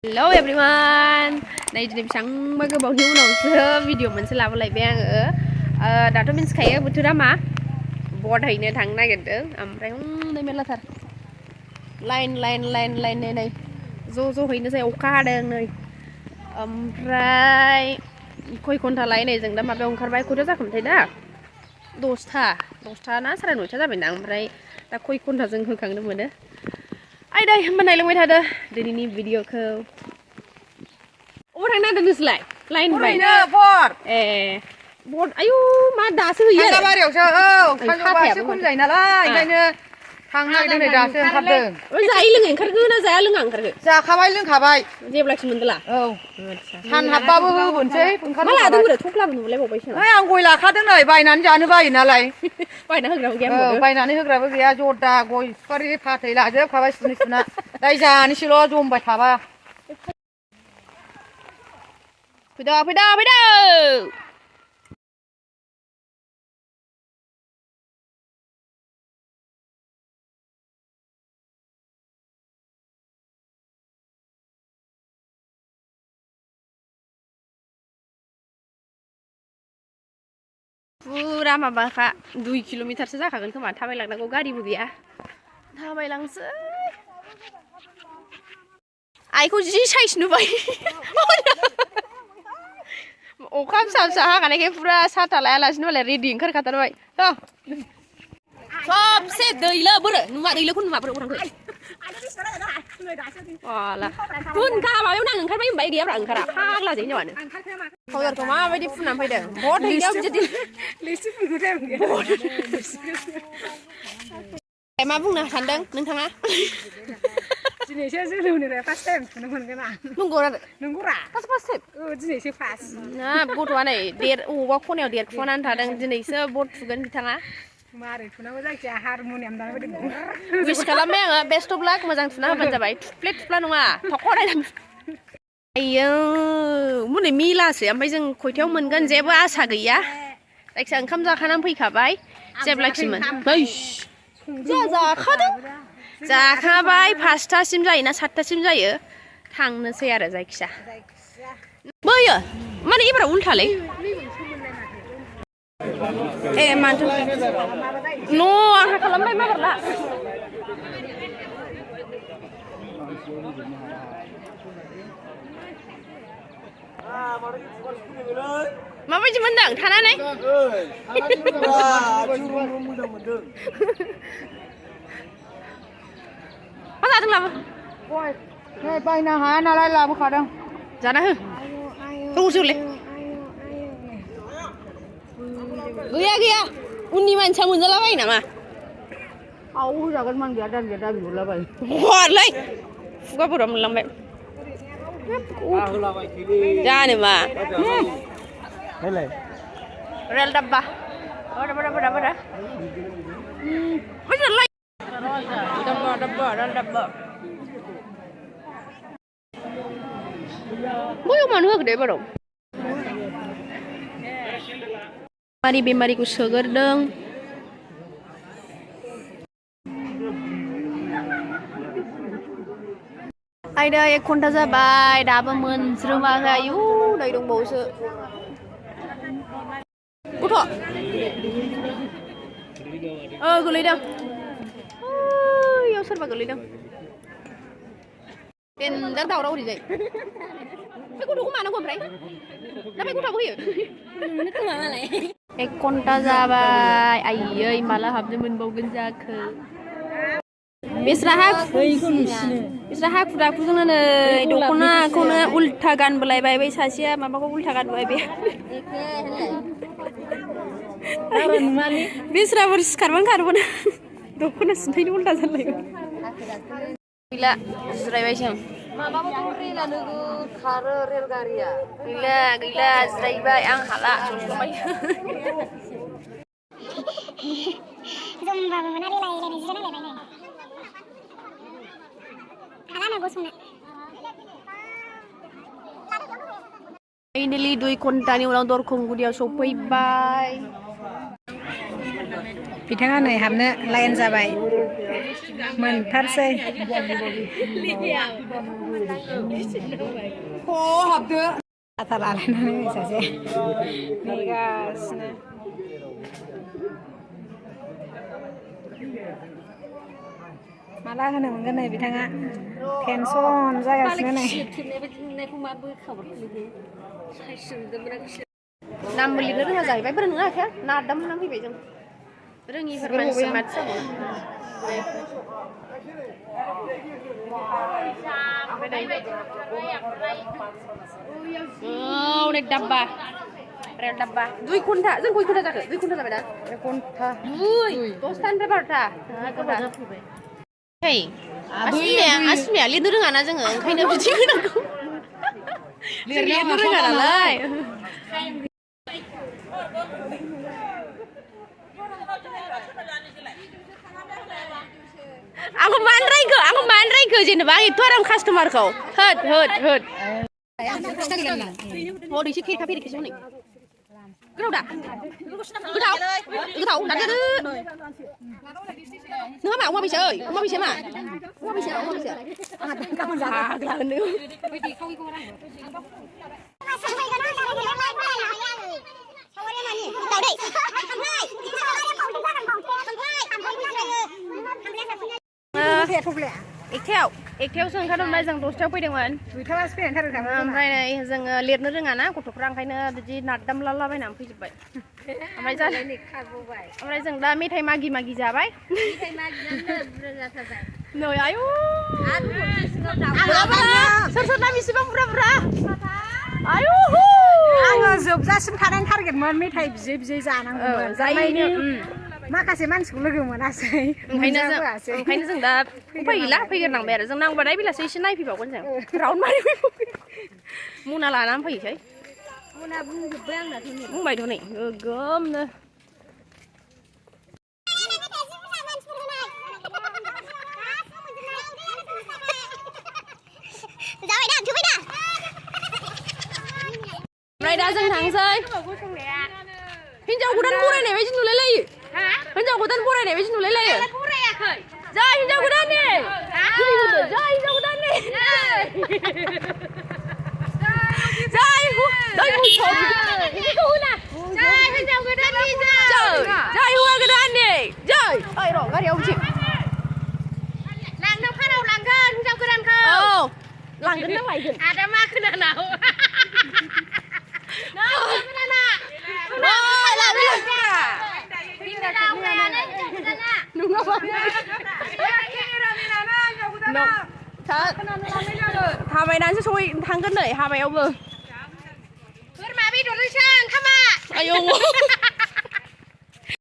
Hello everyone. Đây thì sáng mới có bao nhiêu nào xưa video mình sẽ làm lại bang ở đã cho mình thấy một thứ đó mà bọt hình này thằng này cái đây không đây mình là thật line này zo hình nó sẽ ok đang này right khôi con thà này rằng đã mà bang kharbay khôi ra không thấy đó dosta na sara nổi ra bên đằng right ta khôi con thà rằng khôi khẳng được mình đó ai đây bên này là người thà đó đây đi video khâu ủa thằng nào đừng slide line vậy nè bọt bọt ayu mà đá sư gì thằng nào điều chờ thằng nào bà sẽ không dậy nào lại đây nè thằng này đây này đá sư khắp đường dậy lưng ảnh khát cứ nó dậy lưng ảnh khát cứ dạ khá bay lưng khá bay dẹp lại mình là thằng hạt ba bự buồn chế mà là tôi được thuốc làm lấy một bài ấy ông quỳ là khát tiếng này bài nắn ra nữa bài nào lại bài nào hực ra cái bài nào hực ra cái gì chốt đá quỳ phải đi phá thấy là dẹp khá bay suni suna đây ra ní xí lo zoom bài thả ba phải đâu Pura mà bà khá 2 km sẽ ra khẳng mà tham lang có gari budi à tham lang sơ ai có gì sai nữa vậy ô khám sao sao cái này cái pura sát lại là nó lại reading khởi khát vậy không sắp xếp đời lơ bữa rồi mà đời lơ kun mà bữa orang khởi là kun kah bảo năng khởi mấy bảy điểm rằng khởi khác là gì nhỉ bạn không được mà vậy đi phun làm phải được bớt thì đâu chứ đi em mà vùng nào thành đăng nâng thằng á chị này sẽ giữ lưu này fast time nó còn cái nào nung ra fast step chị này sẽ fast na bút wa này điệt wa khôn nào điệt khôn ăn thà đăng chị này sẽ bút gần thằng á mà để nó mới ra harmonium đó mới được wish kalam ya best of luck mazang tuna ban jabai plate plan nङा thखौ đây ayo मुनै मिलासो ओमफ्राय जों खयथायाव मोनगोन जेबो आसा गैया जायखिया ओंखाम जाखानानै फैखाबाय जेब्लाखिमोन जाखादों जाखाबाय 5टासिम जायो ना 7टासिम जायो थांनोसै आरो जायखिया बैयो माने एबाराव उल्टालै माथो न' आंहा खालामबाय माबारला माबायदि मोनदों थानानै मा जादों लाबो नै बायनो हाया नालाय लाबोखादों जाना हो दौजोलै गैया उननि मानसिया मोनजालाबायो नामा आव जागोन मान गैया दा बिहरलाबाय हरलै खुगाफोराव मोनलांबाय जानो मा रेल डब्बा मोजांलाय डब्बा रेल डब्बा बैयाव मानो होखो दे बाराव बेमारिखौ सोगोरदों आयदा 1 घन्टा जाबाय दाबो मोनज्रोमाखै आयु नै दंबावोसो गथ' गोलैदों ओइयाव सोरबा गोलैदों बेनों दावराव ओरैजाय बे गथ'खौ मानांगौ ओमफ्राय ना बे गथ'आबो होयो खोमा मालाय 1 घन्टा जाबाय आयै माला हाबनो मोनबावगोन जाखो बिस्रा हाखु दाखुजोंनो नै दख'नाखौनो उल्था गानबोलायबाय बै सासेया माबाखौ उल्था गानबोबाय बे बिस्राफोर सिखारबानो खारबोनो दख'ना सिन्थायनो उल्था जालायबाय गैला जिरायबाय जों माबाबो रेला नोगोद खारो रेलगारिया गैला जिरायबाय आं हाला जस'बाय जोंबाबो मोना रेलायलायनाय जिरायनायलायबाय नै खालानो गसंनो फाइनालि 2 घन्टानि उनाव दरखंगुरियाव सफैबाय बिथाङा नै हाबनो लाइन जाबाय मोनथारसै โอ้หับเด้อ Atara lain ini saja. Nih guys, nah. Malah kan yang mana bitanga tension saya sini nih. นำมาลินเรื่องอะไรไปเรื่องอะไรแค่นาดำน้ำพี่ไปจังเรื่องนี้มันสมัติสมองไปไหนในดับบะเรียนดับบะดุยคุณท่าซึ่งคุณท่าจะเกิดดุยคุณท่าจะไปได้ คนท่า ดุยตัวสแตนไปบ้างท่าเฮ้ยอาสเมียลินเรื่องอะไรจังเหรอใครเนี่ยพี่ชื่อนักเรียนเรื่องอะไรเลย Aku main rego je nih bang itu orang customer kau, hut. Mau disikir tapi dikasih mana? Gak udah, tahu, dah tu. Nggak mau bisa mah, mau bisa. Kamu jangan gelar ni. Ik theoซึ่งเขาทำได้จังตัวเจ้าไปเดี๋ยวมัน Kita mas pian taruh kamu. ทำไรในจังเลียดนึกเรื่องนะกูถูกรังใครเนื้อจีนัดดำล้อไปน้ำพี่จะไปทำไรจังทำไรจังได้ไม่ไทยมากีจ้าไปเหนื่อยอายุสุดๆนะมีสิบberapaอายุ Ayo जोबजासिम kanan target mon मेथाइ बिजे जानांगौमोन. जायनि माखासे मानसिखौ लोगो मोनासै. ओंखायनो जों दा फैला फैग्रोनांबाय आरो जों नांबाथाय बेलासि एसे नायफैबावगोन जों राउन्ड मारि मना लानानै फैसै मना बुंजोब्बाय आंना बुंबायथ' नै गोगोमनो ओमफ्राय दा जों थांसै हिनजाव गोदान बरायनाय बायदि नुलायलायो हिनजाव गोदान बरायनाय बायदि नुलायलायो जा हिनजाव गोदाननि जा हिनजाव गोदाननि जा हिनजाव गोदाननि जा हौवा गोदाननि जा ओइ र' गारियाव बिथिं लांनो फाराव लांगोन हिनजाव गोदानखौ औ लांगोन ना लायगोन आदा मा खोनानाव थाबायनानैसो सहै थांगोन नै हाबायावबो बोरमा बेदरजों सों खामा आयौ